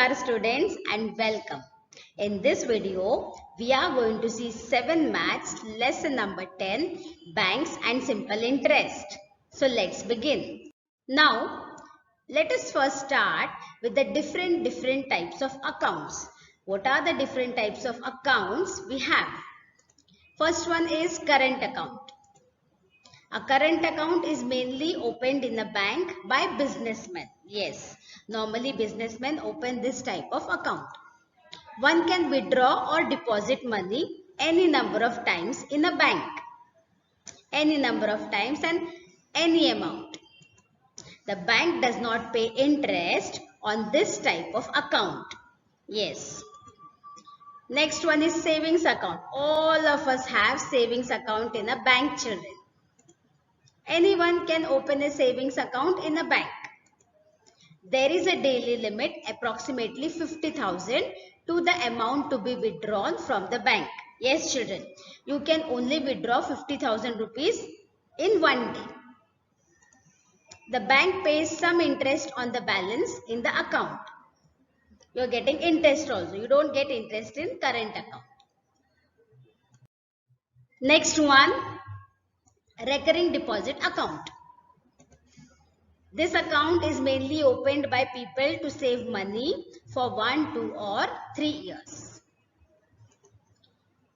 Namaskar students and welcome. In this video, we are going to see 7 Maths lesson number 10 Banks and Simple Interest. So let's begin. Now, let us first start with the different types of accounts. What are the different types of accounts we have? First one is current account. A current account is mainly opened in a bank by businessmen. Yes, normally businessmen open this type of account. One can withdraw or deposit money any number of times in a bank. Any number of times and any amount. The bank does not pay interest on this type of account. Yes. Next one is savings account. All of us have savings account in a bank, children. Anyone can open a savings account in a bank. There is a daily limit, approximately 50,000 to the amount to be withdrawn from the bank. Yes, children, you can only withdraw 50,000 rupees in one day. The bank pays some interest on the balance in the account. You are getting interest also. You don't get interest in current account. Next one, recurring deposit account. This account is mainly opened by people to save money for 1, 2 or 3 years.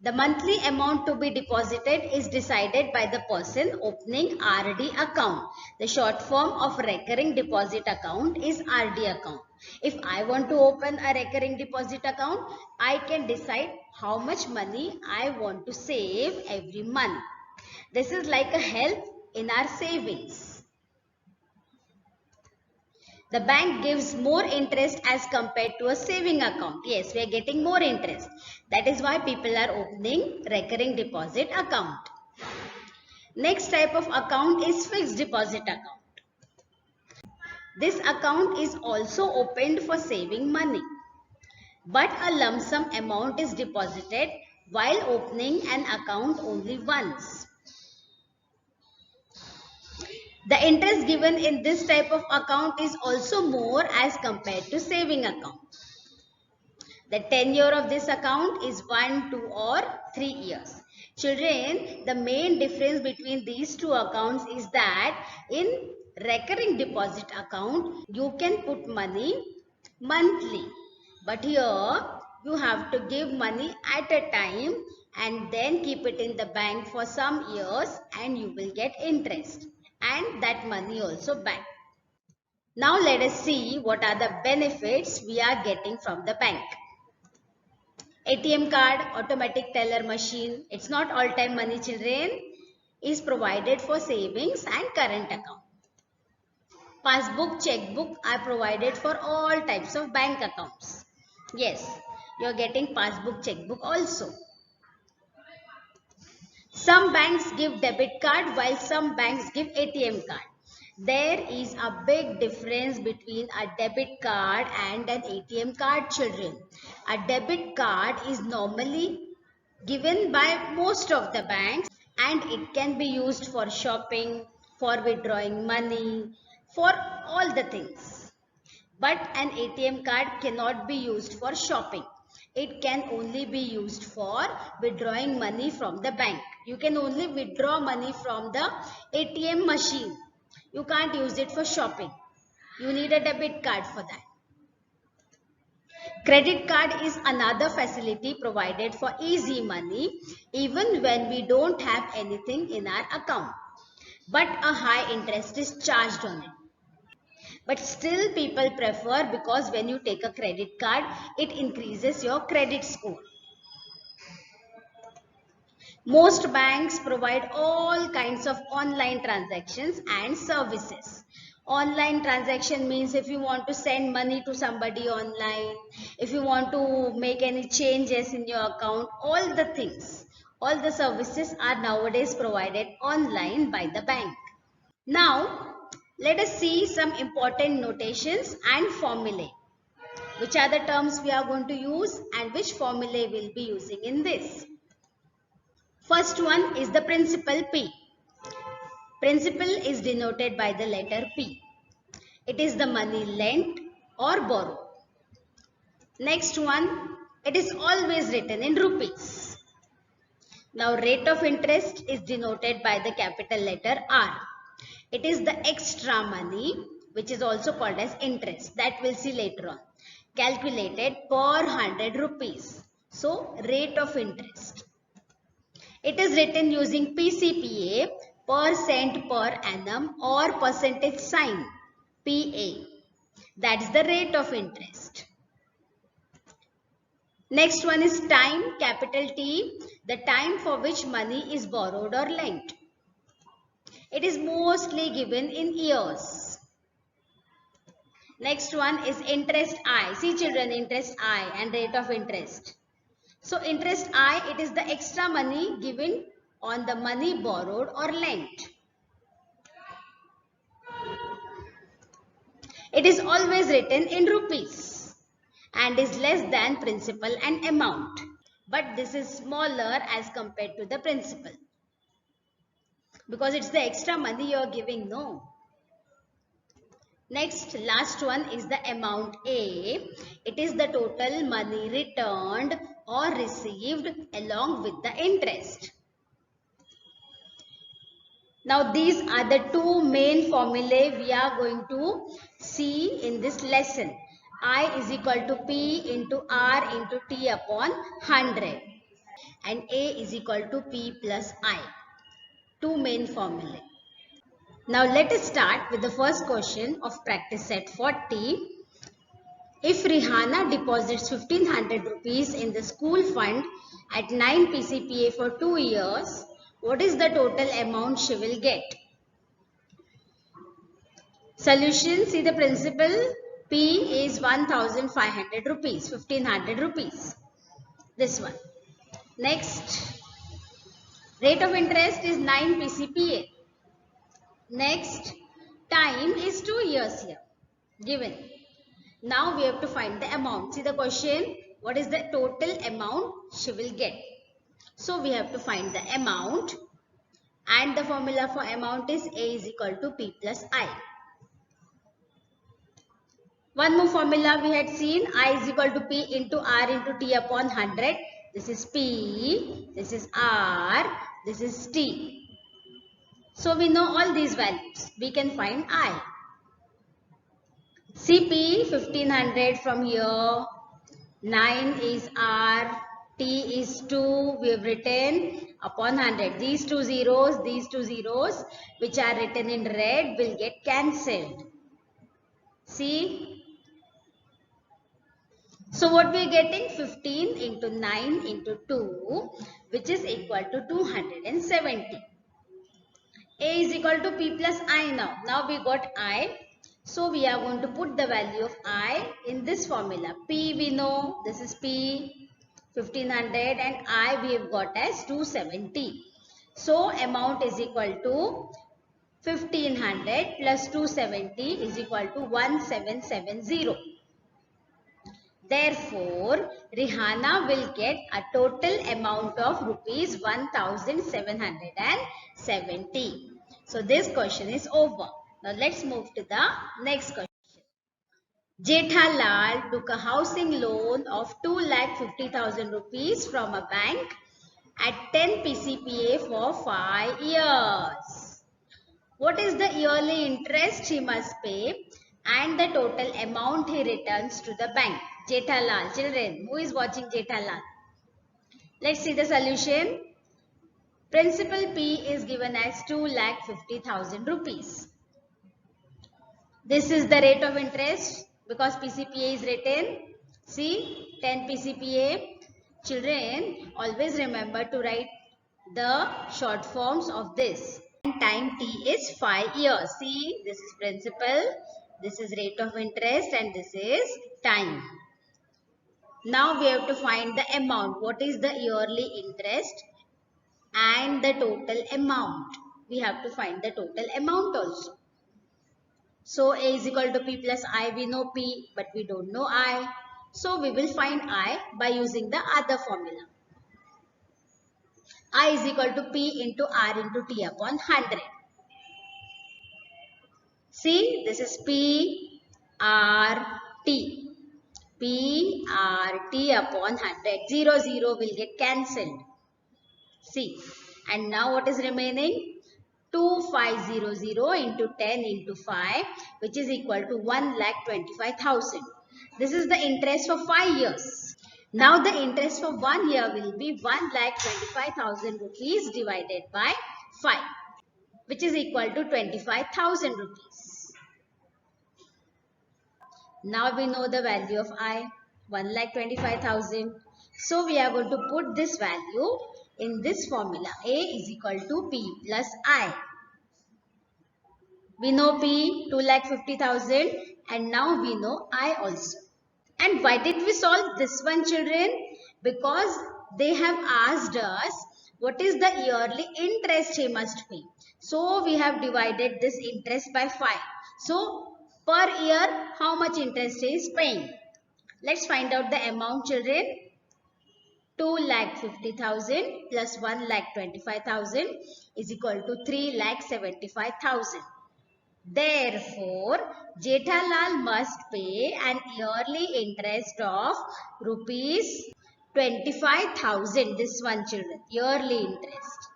The monthly amount to be deposited is decided by the person opening RD account. The short form of recurring deposit account is RD account. If I want to open a recurring deposit account, I can decide how much money I want to save every month. This is like a help in our savings. The bank gives more interest as compared to a saving account. Yes, we are getting more interest. That is why people are opening recurring deposit account. Next type of account is fixed deposit account. This account is also opened for saving money. But a lump sum amount is deposited while opening an account only once. The interest given in this type of account is also more as compared to saving account. The tenure of this account is 1, 2 or 3 years. Children, the main difference between these two accounts is that in recurring deposit account, you can put money monthly. But here, you have to give money at a time and then keep it in the bank for some years and you will get interest. And that money also back. Now let us see what are the benefits we are getting from the bank. ATM card, automatic teller machine, it's not all time money, children, is provided for savings and current account. Passbook, checkbook are provided for all types of bank accounts. Yes, you are getting passbook, checkbook also. Some banks give debit card while some banks give ATM card. There is a big difference between a debit card and an ATM card, children. A debit card is normally given by most of the banks and it can be used for shopping, for withdrawing money, for all the things. But an ATM card cannot be used for shopping. It can only be used for withdrawing money from the bank. You can only withdraw money from the ATM machine. You can't use it for shopping. You need a debit card for that. Credit card is another facility provided for easy money even when we don't have anything in our account. But a high interest is charged on it. But still people prefer because when you take a credit card, it increases your credit score. Most banks provide all kinds of online transactions and services. Online transaction means if you want to send money to somebody online, if you want to make any changes in your account, all the things, all the services are nowadays provided online by the bank. Now, let us see some important notations and formulae. Which are the terms we are going to use and which formulae we will be using in this. First one is the principal P. Principal is denoted by the letter P. It is the money lent or borrowed. Next one, it is always written in rupees. Now rate of interest is denoted by the capital letter R. It is the extra money which is also called as interest, that we'll see later on, calculated per 100 rupees. So rate of interest. It is written using PCPA, percent per annum, or percentage sign, PA. That is the rate of interest. Next one is time, capital T, the time for which money is borrowed or lent. It is mostly given in years. Next one is interest I. See children, interest I and rate of interest. So interest I, it is the extra money given on the money borrowed or lent. It is always written in rupees and is less than principal and amount. But this is smaller as compared to the principal, because it's the extra money you are giving, no? Next, last one is the amount A. It is the total money returned or received along with the interest. Now these are the two main formulae we are going to see in this lesson. I is equal to P into R into T upon 100 and A is equal to P plus I. Two main formulae. Now let us start with the first question of practice set 40. If Rihanna deposits 1500 rupees in the school fund at 9 PCPA for 2 years, what is the total amount she will get? Solution, see the principal, P is 1500 rupees, 1500 rupees. This one. Next, rate of interest is 9 PCPA. Next, time is 2 years here, given. Now we have to find the amount. See the question, what is the total amount she will get? So we have to find the amount, and the formula for amount is A is equal to P plus I. One more formula we had seen, I is equal to P into R into T upon 100. This is P, this is R, this is T. So we know all these values. We can find I. CP 1500 from here, 9 is R, T is 2, we have written upon 100. These two zeros which are written in red will get cancelled. See? So what we are getting? 15 into 9 into 2, which is equal to 270. A is equal to P plus I now. Now we got I. So we are going to put the value of I in this formula. P we know, this is P 1500 and I we have got as 270. So amount is equal to 1500 plus 270 is equal to 1770. Therefore, Rihanna will get a total amount of rupees 1770. So this question is over. Now let's move to the next question. Jethalal took a housing loan of 2,50,000 rupees from a bank at 10 PCPA for 5 years. What is the yearly interest he must pay and the total amount he returns to the bank? Jethalal, children, who is watching Jethalal? Let's see the solution. Principal P is given as 2,50,000 rupees. This is the rate of interest because PCPA is written. See, 10 PCPA. Children, always remember to write the short forms of this. Time T is 5 years. See, this is principal, this is rate of interest and this is time. Now we have to find the amount. What is the yearly interest and the total amount? We have to find the total amount also. So A is equal to P plus I. We know P but we don't know I. So we will find I by using the other formula. I is equal to P into R into T upon 100. See, this is P, R, T. PRT upon 100. 0, 0 will get cancelled. See. And now what is remaining? 2500 into 10 into 5, which is equal to 1,25,000. This is the interest for 5 years. Now the interest for 1 year will be 1,25,000 rupees divided by 5, which is equal to 25,000 rupees. Now we know the value of I, 1,25,000. So we are going to put this value in this formula. A is equal to P plus I. We know P, 2,50,000, and now we know I also. And why did we solve this one, children? Because they have asked us what is the yearly interest he must pay. So we have divided this interest by 5. So per year, how much interest he is paying? Let's find out the amount, children. 2,50,000 plus 1,25,000 is equal to 3,75,000. Therefore, Jethalal must pay an yearly interest of rupees 25,000. This one, children, yearly interest,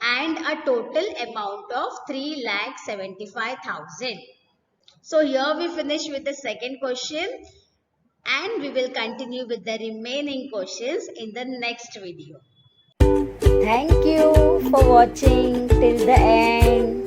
and a total amount of 3,75,000. So here we finish with the second question, and we will continue with the remaining questions in the next video. Thank you for watching till the end.